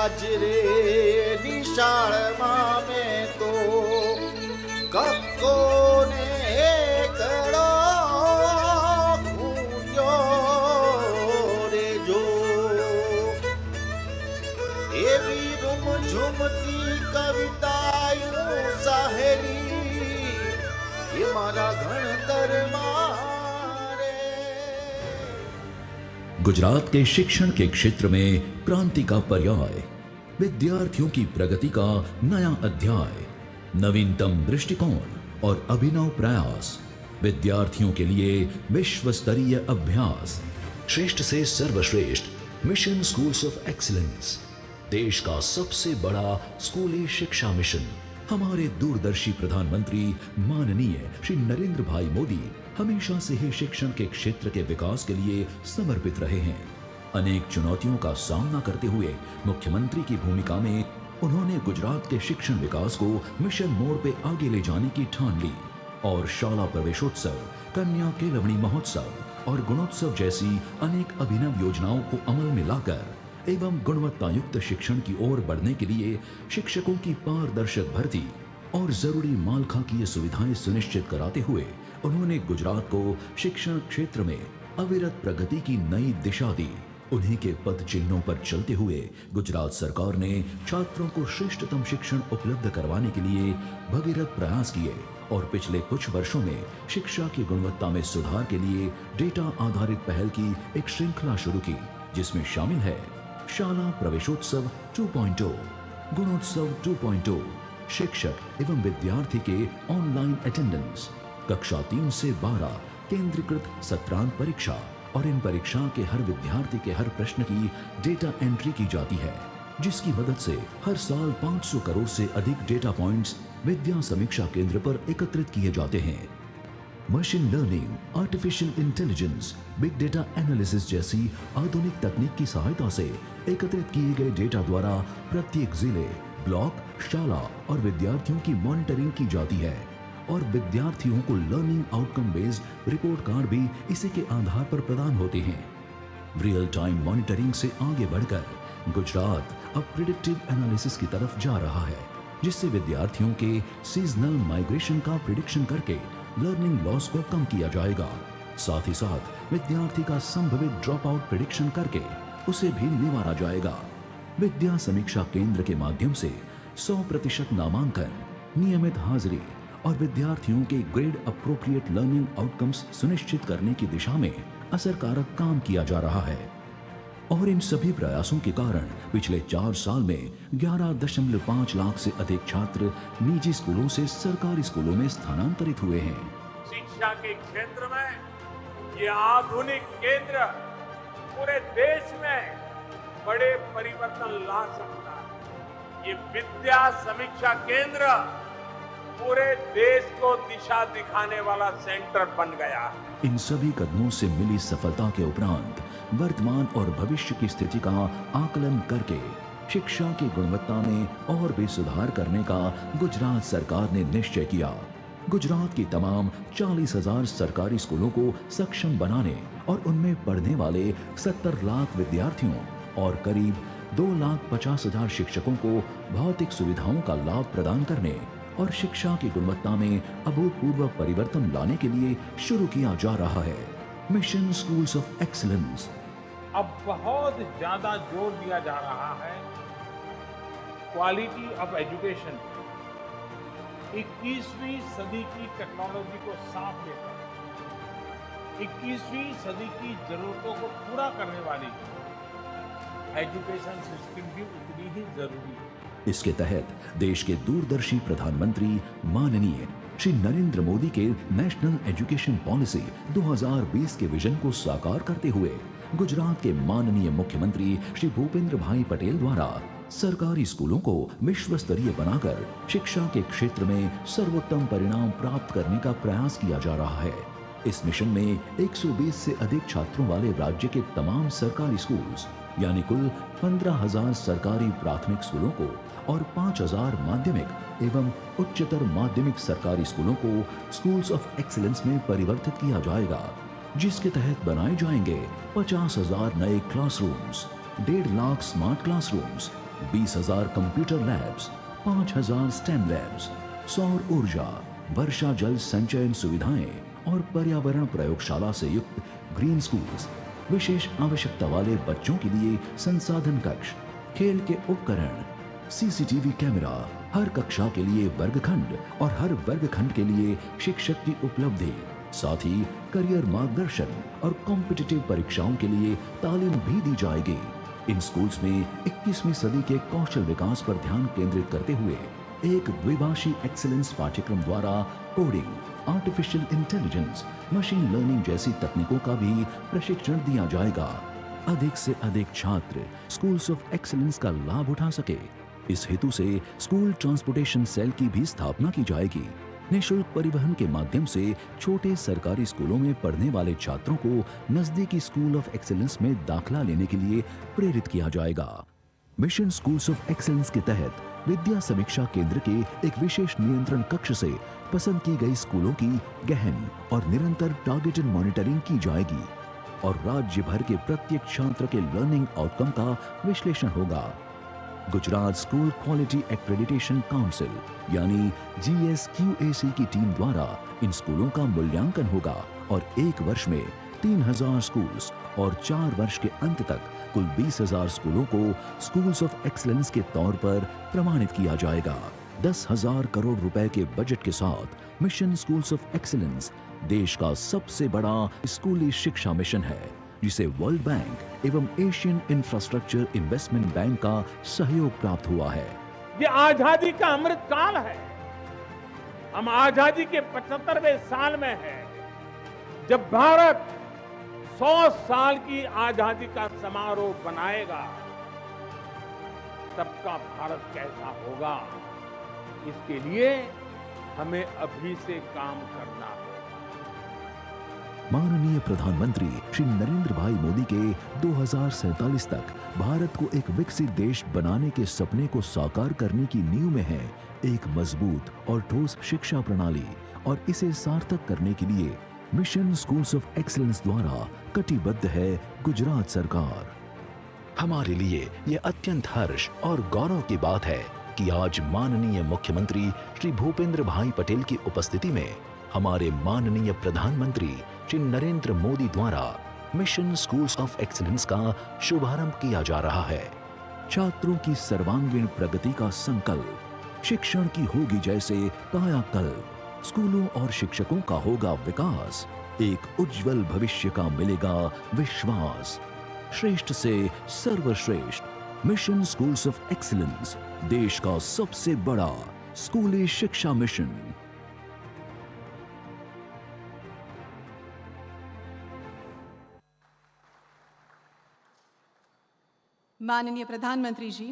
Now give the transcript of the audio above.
આજ રે નિશાળમાં મેં તો કક્કો ને એકડો ખૂંદ્યો રે જો એવી રૂમઝૂમતી કવિતાઓ સહેલી એ મારા ગણતરમાં गुजरात के शिक्षण के क्षेत्र में क्रांति का पर्याय, विद्यार्थियों की प्रगति का नया अध्याय, नवीनतम दृष्टिकोण और अभिनव प्रयास, विद्यार्थियों के लिए विश्व स्तरीय अभ्यास, श्रेष्ठ से सर्वश्रेष्ठ मिशन स्कूल्स ऑफ एक्सीलेंस, देश का सबसे बड़ा स्कूली शिक्षा मिशन। हमारे दूरदर्शी प्रधानमंत्री माननीय श्री नरेंद्र भाई मोदी हमेशा से ही शिक्षण के क्षेत्र के विकास के लिए समर्पित रहे हैं। अनेक चुनौतियों का सामना करते हुए मुख्यमंत्री की भूमिका में उन्होंने गुजरात के शिक्षण विकास को मिशन मोड़ पे आगे ले जाने की ठान ली और शाला प्रवेशोत्सव, कन्या केलवणी महोत्सव और गुणोत्सव जैसी अनेक अभिनव योजनाओं को अमल में लाकर एवं गुणवत्ता युक्त शिक्षण की ओर बढ़ने के लिए शिक्षकों की पारदर्शक भर्ती और जरूरी मालखाकीय सुविधाएं सुनिश्चित कराते हुए उन्होंने गुजरात को शिक्षण क्षेत्र में अविरत प्रगति की नई दिशा दी। उन्हीं के पद चिन्हों पर चलते हुए गुजरात सरकार ने छात्रों को श्रेष्ठतम शिक्षण उपलब्ध करवाने के लिए भगीरथ प्रयास किए और पिछले कुछ वर्षों में शिक्षा की गुणवत्ता में सुधार के लिए डेटा आधारित पहल की एक श्रृंखला शुरू की, जिसमें शामिल है शाला प्रवेशोत्सव 2.0, गुणोत्सव 2.0, शिक्षक एवं विद्यार्थी के ऑनलाइन अटेंडेंस, कक्षा 3 से 12 केंद्रीकृत सत्रांत परीक्षा और इन परीक्षा के हर विद्यार्थी के हर प्रश्न की डेटा एंट्री की जाती है, जिसकी मदद से हर साल 500 करोड़ से अधिक डेटा पॉइंट्स विद्या समीक्षा केंद्र पर एकत्रित किए जाते हैं। Machine learning, artificial intelligence, big data analysis जैसी आधुनिक तकनीक की सहायता से एकत्रित किए गए डेटा द्वारा प्रत्येक जिले, ब्लॉक, शाला और विद्यार्थियों की मॉनिटरिंग की जाती है और विद्यार्थियों को learning outcome based report card भी इसी के आधार पर प्रदान होते हैं। रियल टाइम मॉनिटरिंग से आगे बढ़कर गुजरात अब प्रिडिक्टिव एनालिसिस की तरफ जा रहा है, जिससे विद्यार्थियों के सीजनल माइग्रेशन का प्रिडिक्शन करके लर्निंग लॉस को कम किया जाएगा। साथ ही साथ विद्यार्थी का संभवित ड्रॉप आउट प्रिडिक्शन करके उसे भी निवारा जाएगा। विद्या समीक्षा केंद्र के माध्यम से 100% नामांकन, नियमित हाजिरी और विद्यार्थियों के ग्रेड अप्रोप्रिएट लर्निंग आउटकम्स सुनिश्चित करने की दिशा में असरकारक काम किया जा रहा है और इन सभी प्रयासों के कारण पिछले 4 साल में 11.5 लाख से अधिक छात्र निजी स्कूलों से सरकारी स्कूलों में स्थानांतरित हुए हैं। शिक्षा के क्षेत्र में ये आधुनिक केंद्र पूरे देश में बड़े परिवर्तन ला सकता है। ये विद्या समीक्षा केंद्र पूरे देश को दिशा दिखाने वाला सेंटर बन गया है। इन सभी कदमों से मिली सफलता के उपरांत वर्तमान और भविष्य की स्थिति का आकलन करके शिक्षा की गुणवत्ता में और भी सुधार करने का गुजरात सरकार ने निश्चय किया। गुजरात की तमाम 40,000 सरकारी स्कूलों को सक्षम बनाने और उनमें पढ़ने वाले 70 लाख विद्यार्थियों और करीब 2,50,000 शिक्षकों को भौतिक सुविधाओं का लाभ प्रदान करने और शिक्षा की गुणवत्ता में अभूतपूर्व परिवर्तन लाने के लिए शुरू किया जा रहा है मिशन स्कूल्स ऑफ एक्सीलेंस। अब बहुत ज्यादा जोर दिया जा रहा है क्वालिटी ऑफ एजुकेशन। 21वीं सदी की टेक्नोलॉजी को साथ लेकर 21वीं सदी की जरूरतों को पूरा करने वाली एजुकेशन सिस्टम भी उतनी ही जरूरी है। इसके तहत देश के दूरदर्शी प्रधानमंत्री माननीय श्री नरेंद्र मोदी के नेशनल एजुकेशन पॉलिसी 2020 के विजन को साकार करते हुए गुजरात के माननीय मुख्यमंत्री श्री भूपेंद्र भाई पटेल द्वारा सरकारी स्कूलों को विश्व स्तरीय बनाकर शिक्षा के क्षेत्र में सर्वोत्तम परिणाम प्राप्त करने का प्रयास किया जा रहा है। इस मिशन में 120 से अधिक छात्रों वाले राज्य के तमाम सरकारी स्कूल्स यानी कुल 15,000 सरकारी प्राथमिक स्कूलों को और 5,000 माध्यमिक एवं उच्चतर माध्यमिक सरकारी स्कूलों को स्कूल्स ऑफ एक्सीलेंस में परिवर्तित किया जाएगा, जिसके तहत बनाए जाएंगे 50,000 नए classrooms, 1.5 lakh smart classrooms, 20,000 computer labs, 5,000 stem labs, सौर ऊर्जा, वर्षा जल संचयन सुविधाएं और पर्यावरण प्रयोगशाला से युक्त ग्रीन स्कूल्स, विशेष आवश्यकता वाले बच्चों के लिए संसाधन कक्ष, खेल के उपकरण, सीसीटीवी कैमरा, हर कक्षा के लिए वर्गखंड और हर वर्गखंड के लिए शिक्षक की उपलब्धि, साथ ही करियर मार्गदर्शन और कॉम्पिटिटिव परीक्षाओं के लिए तालीम भी दी जाएगी। इन स्कूल्स में 21वीं सदी के कौशल विकास पर ध्यान केंद्रित करते हुए एक द्विभाषी एक्सीलेंस पाठ्यक्रम द्वारा coding, artificial intelligence, machine learning जैसी तकनीकों का भी प्रशिक्षण दिया जाएगा। अधिक से अधिक छात्र स्कूल्स ऑफ एक्सीलेंस का लाभ उठा सके, इस हेतु से स्कूल ट्रांसपोर्टेशन सेल की भी स्थापना की जाएगी। निःशुल्क परिवहन के माध्यम से छोटे सरकारी स्कूलों में पढ़ने वाले छात्रों को नजदीकी स्कूल ऑफ एक्सीलेंस में दाखिला लेने के लिए प्रेरित किया जाएगा। मिशन स्कूल्स ऑफ एक्सीलेंस के तहत विद्या समीक्षा केंद्र के एक विशेष नियंत्रण कक्ष से पसंद की गई स्कूलों की गहन और निरंतर टारगेटेड मॉनिटरिंग की जाएगी और राज्य भर के प्रत्येक छात्र के लर्निंग आउटकम का विश्लेषण होगा। Gujarat school quality accreditation council यानी GSQAC की टीम द्वारा इन स्कूलों का मूल्यांकन होगा और एक वर्ष में 3,000 स्कूल्स और 4 वर्ष के अंत तक कुल 20,000 स्कूलों को स्कूल्स ऑफ एक्सीलेंस के तौर पर प्रमाणित किया जाएगा। 10,000 करोड़ रुपए के बजट के साथ मिशन स्कूल्स ऑफ एक्सीलेंस देश का सबसे बड़ा स्कूली शिक्षा मिशन है, जिसे वर्ल्ड बैंक एवं एशियन इंफ्रास्ट्रक्चर इन्वेस्टमेंट बैंक का सहयोग प्राप्त हुआ है। ये आजादी का अमृत काल है। हम आजादी के 75वें साल में हैं, जब भारत 100 साल की आजादी का समारोह बनाएगा। तब का भारत कैसा होगा, इसके लिए हमें अभी से काम करना होगा। माननीय प्रधानमंत्री श्री नरेंद्र भाई मोदी के 2047 तक भारत को एक विकसित देश बनाने के सपने को साकार करने की नींव में है एक मजबूत और ठोस शिक्षा प्रणाली, और इसे सार्थक करने के लिए मिशन स्कूल्स ऑफ एक्सीलेंस द्वारा कटिबद्ध है गुजरात सरकार। हमारे लिए ये अत्यंत हर्ष और गौरव की बात है कि आज माननीय मुख्यमंत्री श्री भूपेंद्र भाई पटेल की उपस्थिति में हमारे माननीय प्रधानमंत्री श्री नरेंद्र मोदी द्वारा मिशन स्कूल्स ऑफ एक्सीलेंस का शुभारंभ किया जा रहा है। छात्रों की सर्वांगीण प्रगति का संकल्प, शिक्षण की होगी जैसे कायाकल्प, स्कूलों और शिक्षकों का होगा विकास, एक उज्जवल भविष्य का मिलेगा विश्वास। श्रेष्ठ से सर्वश्रेष्ठ मिशन स्कूल्स ऑफ एक्सीलेंस, देश का सबसे बड़ा स्कूली शिक्षा मिशन। माननीय प्रधानमंत्री जी,